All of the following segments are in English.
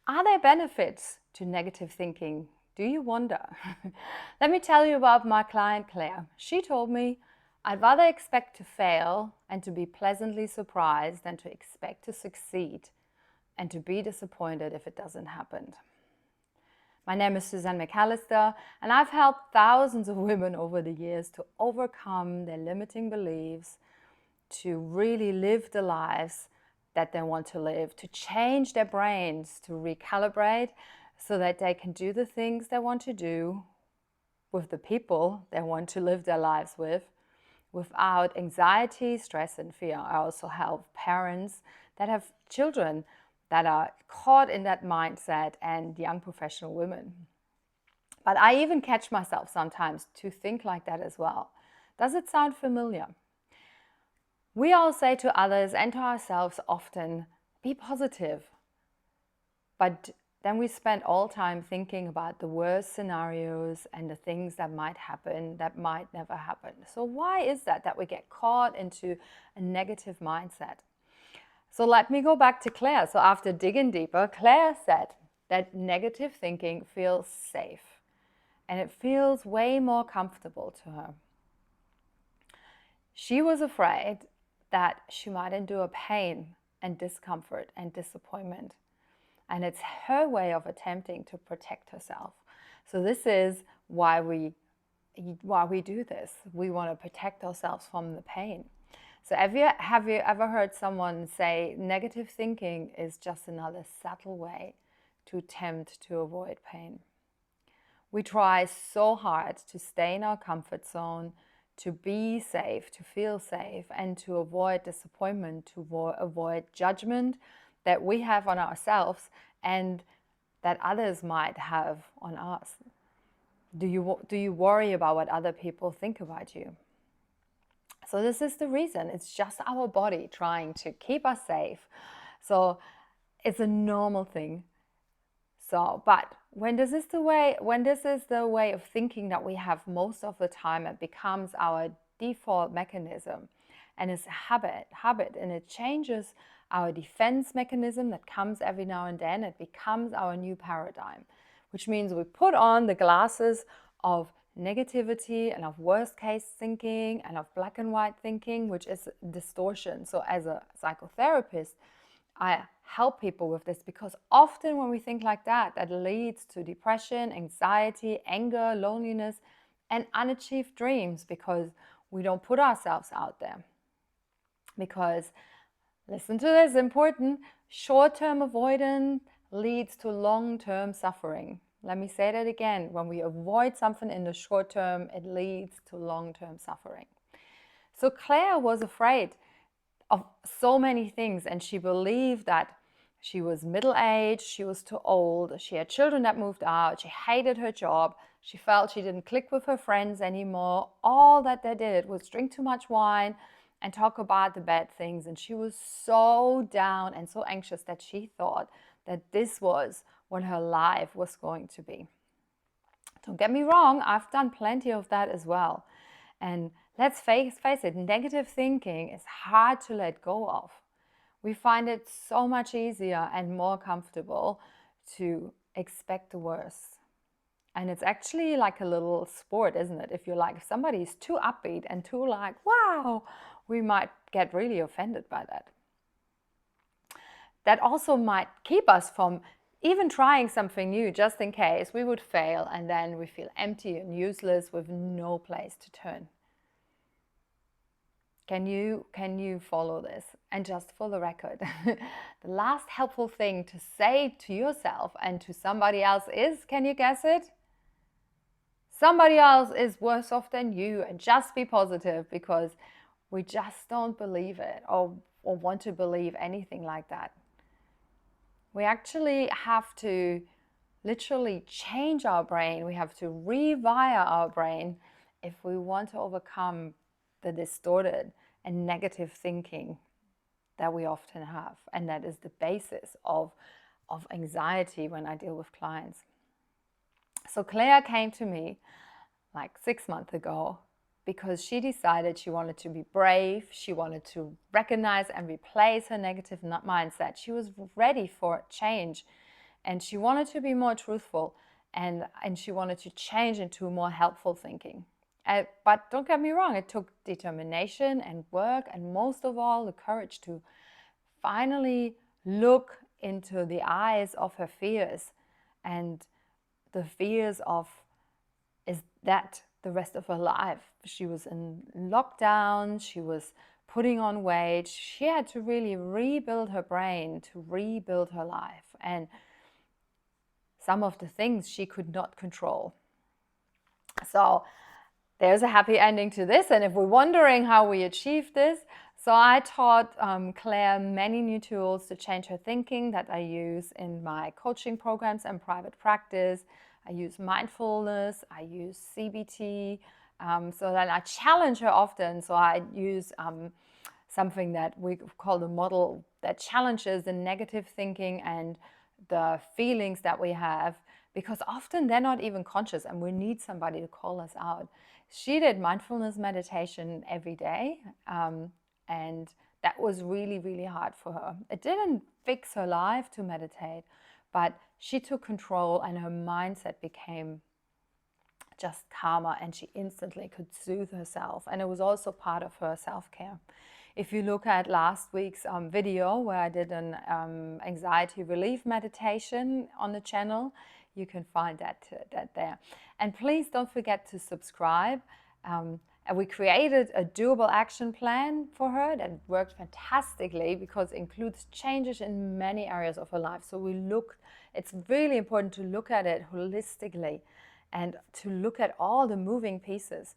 Are there benefits to negative thinking? Do you wonder? Let me tell you about my client Claire. She told me, I'd rather expect to fail and to be pleasantly surprised than to expect to succeed and to be disappointed if it doesn't happen. My name is Suzanne McAllister, and I've helped thousands of women over the years to overcome their limiting beliefs, to really live the lives that they want to live, to change their brains, to recalibrate so that they can do the things they want to do with the people they want to live their lives with, without anxiety, stress, and fear. I also help parents that have children that are caught in that mindset and young professional women. But I even catch myself sometimes to think like that as well. Does it sound familiar? We all say to others and to ourselves often, be positive. But then we spend all time thinking about the worst scenarios and the things that might happen, that might never happen. So why is that we get caught into a negative mindset? So let me go back to Claire. So after digging deeper, Claire said that negative thinking feels safe and it feels way more comfortable to her. She was afraid that she might endure pain and discomfort and disappointment. And it's her way of attempting to protect herself. So this is why we do this. We want to protect ourselves from the pain. So have you ever heard someone say negative thinking is just another subtle way to attempt to avoid pain? We try so hard to stay in our comfort zone, to be safe, to feel safe, and to avoid disappointment, to avoid judgment that we have on ourselves and that others might have on us. Do you worry about what other people think about you? So this is the reason. It's just our body trying to keep us safe. So it's a normal thing. So, but when this is the way of thinking that we have most of the time, it becomes our default mechanism, and it's a habit, and it changes our defense mechanism that comes every now and then. It becomes our new paradigm, which means we put on the glasses of negativity and of worst case thinking and of black and white thinking, which is distortion. So as a psychotherapist, I help people with this because often when we think like that, that leads to depression, anxiety, anger, loneliness, and unachieved dreams because we don't put ourselves out there. Because, listen to this, important, short-term avoidance leads to long-term suffering. Let me say that again. When we avoid something in the short term, it leads to long-term suffering. So Claire was afraid of so many things, and she believed that she was middle-aged, she was too old, she had children that moved out, she hated her job, she felt she didn't click with her friends anymore. All that they did was drink too much wine and talk about the bad things, and she was so down and so anxious that she thought that this was what her life was going to be. Don't get me wrong, I've done plenty of that as well. And let's face it, negative thinking is hard to let go of. We find it so much easier and more comfortable to expect the worst. And it's actually like a little sport, isn't it? If somebody's too upbeat and too like, wow, we might get really offended by that. That also might keep us from even trying something new, just in case we would fail and then we feel empty and useless with no place to turn. Can you follow this? And just for the record, the last helpful thing to say to yourself and to somebody else is, can you guess it? Somebody else is worse off than you, and just be positive, because we just don't believe it or want to believe anything like that. We actually have to literally change our brain. We have to rewire our brain if we want to overcome the distorted and negative thinking that we often have. And that is the basis of anxiety when I deal with clients. So Claire came to me like 6 months ago because she decided she wanted to be brave. She wanted to recognize and replace her negative mindset. She was ready for change. and she wanted to be more truthful, and she wanted to change into more helpful thinking. But don't get me wrong, it took determination and work, and most of all, the courage to finally look into the eyes of her fears. And the fears of, is that the rest of her life? She was in lockdown, she was putting on weight, she had to really rebuild her brain to rebuild her life. And some of the things she could not control. So there's a happy ending to this. And if we're wondering how we achieved this, so I taught Claire many new tools to change her thinking that I use in my coaching programs and private practice. I use mindfulness, I use CBT, so that I challenge her often. So I use something that we call the model that challenges the negative thinking and the feelings that we have, because often they're not even conscious and we need somebody to call us out. She did mindfulness meditation every day, and that was really, really hard for her. It didn't fix her life to meditate, but she took control and her mindset became just calmer, and she instantly could soothe herself. And it was also part of her self-care. If you look at last week's video where I did an anxiety relief meditation on the channel, you can find that there. And please don't forget to subscribe. And we created a doable action plan for her that worked fantastically because it includes changes in many areas of her life. So it's really important to look at it holistically and to look at all the moving pieces.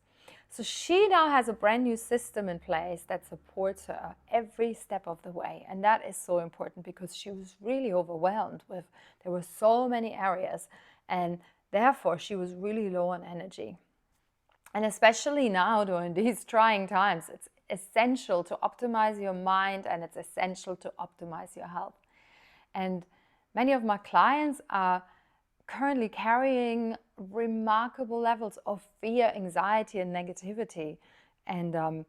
So she now has a brand new system in place that supports her every step of the way. And that is so important because she was really overwhelmed there were so many areas, and therefore she was really low on energy. And especially now during these trying times, it's essential to optimize your mind, and it's essential to optimize your health. And many of my clients are currently carrying remarkable levels of fear, anxiety, and negativity. And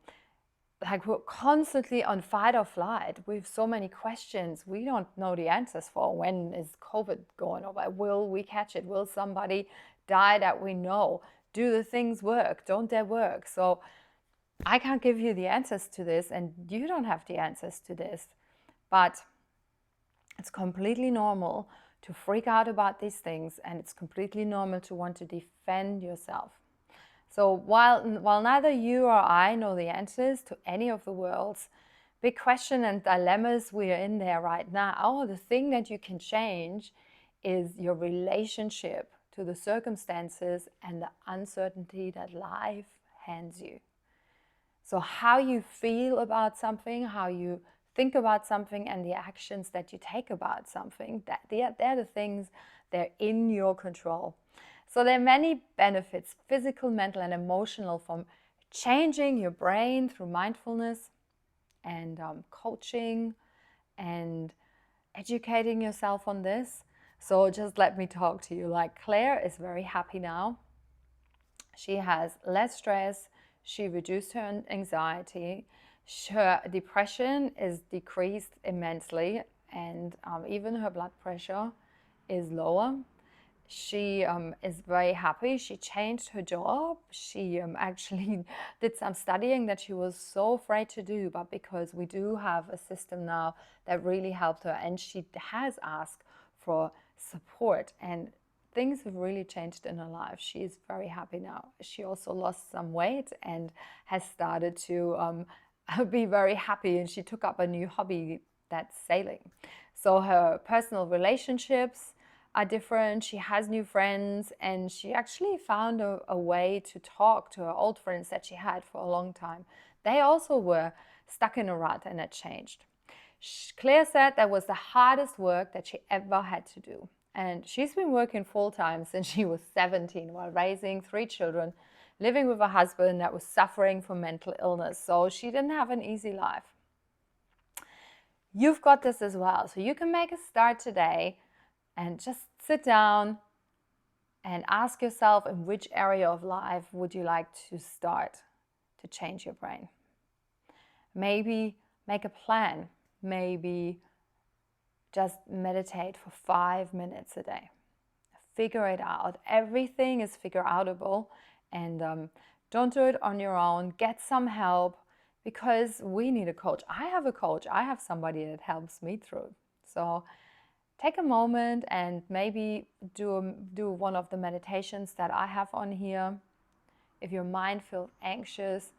like we're constantly on fight or flight. We have so many questions we don't know the answers for. When is COVID going over? Will we catch it? Will somebody die that we know? Do the things work? Don't they work? So I can't give you the answers to this, and you don't have the answers to this. But it's completely normal to freak out about these things, and it's completely normal to want to defend yourself. So while neither you or I know the answers to any of the world's big questions and dilemmas we are in there right now, the thing that you can change is your relationship to the circumstances and the uncertainty that life hands you. So how you feel about something, how you think about something, and the actions that you take about something, they're the things, they're in your control. So there are many benefits, physical, mental, and emotional, from changing your brain through mindfulness and coaching and educating yourself on this. So just let me talk to you. Like, Claire is very happy now. She has less stress. She reduced her anxiety. Her depression is decreased immensely, and even her blood pressure is lower. She is very happy. She changed her job. She actually did some studying that she was so afraid to do, but because we do have a system now that really helped her, and she has asked for support, and things have really changed in her life. She is very happy now. She also lost some weight and has started to be very happy, and she took up a new hobby, that's sailing. So her personal relationships are different. She has new friends, and she actually found a way to talk to her old friends that she had for a long time. They also were stuck in a rut, and it changed. Claire said that was the hardest work that she ever had to do. And she's been working full-time since she was 17 while raising 3 children, living with a husband that was suffering from mental illness. So she didn't have an easy life. You've got this as well. So you can make a start today and just sit down and ask yourself, in which area of life would you like to start to change your brain? Maybe make a plan. Maybe just meditate for 5 minutes a day. Figure it out. Everything is figure outable, and don't do it on your own. Get some help, because we need a coach. I have a coach. I have somebody that helps me through. So take a moment and maybe do one of the meditations that I have on here. If your mind feels anxious,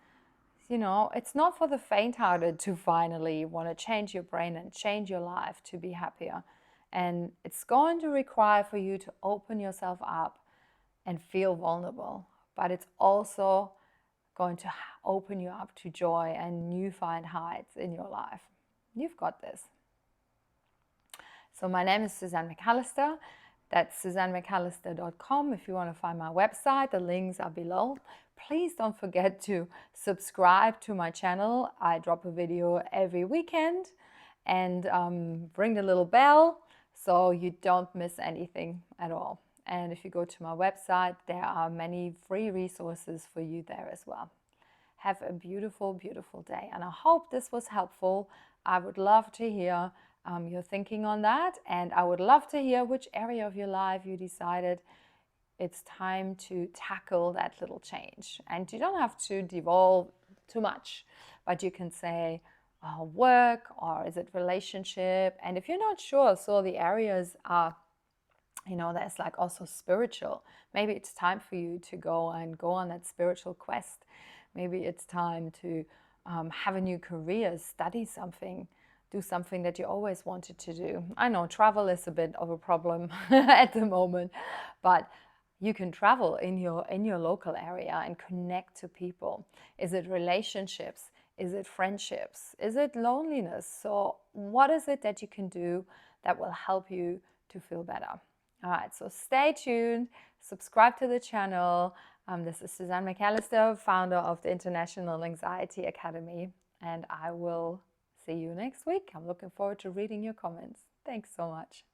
you know, it's not for the faint-hearted to finally want to change your brain and change your life to be happier. And it's going to require for you to open yourself up and feel vulnerable. But it's also going to open you up to joy and new find heights in your life. You've got this. So my name is 𝐤𝐨𝐬𝐵 McAllister. That's 𝐤𝐴𝐵McAllister.com. If you want to find my website, the links are below. Please don't forget to subscribe to my channel. I drop a video every weekend, and ring the little bell so you don't miss anything at all. And if you go to my website, there are many free resources for you there as well. Have a beautiful, beautiful day. And I hope this was helpful. I would love to hear your thinking on that. And I would love to hear which area of your life you decided it's time to tackle that little change. And you don't have to devolve too much, but you can say work, or is it relationship? And if you're not sure, so the areas are, you know, there's like also spiritual. Maybe it's time for you to go on that spiritual quest. Maybe it's time to have a new career, study something, do something that you always wanted to do. I know travel is a bit of a problem at the moment, but you can travel in your local area and connect to people. Is it relationships? Is it friendships? Is it loneliness? So what is it that you can do that will help you to feel better? All right, so stay tuned, subscribe to the channel. This is 𝐤𝐨𝐵 McAllister, founder of the International Anxiety Academy, and I will see you next week. I'm looking forward to reading your comments. Thanks so much.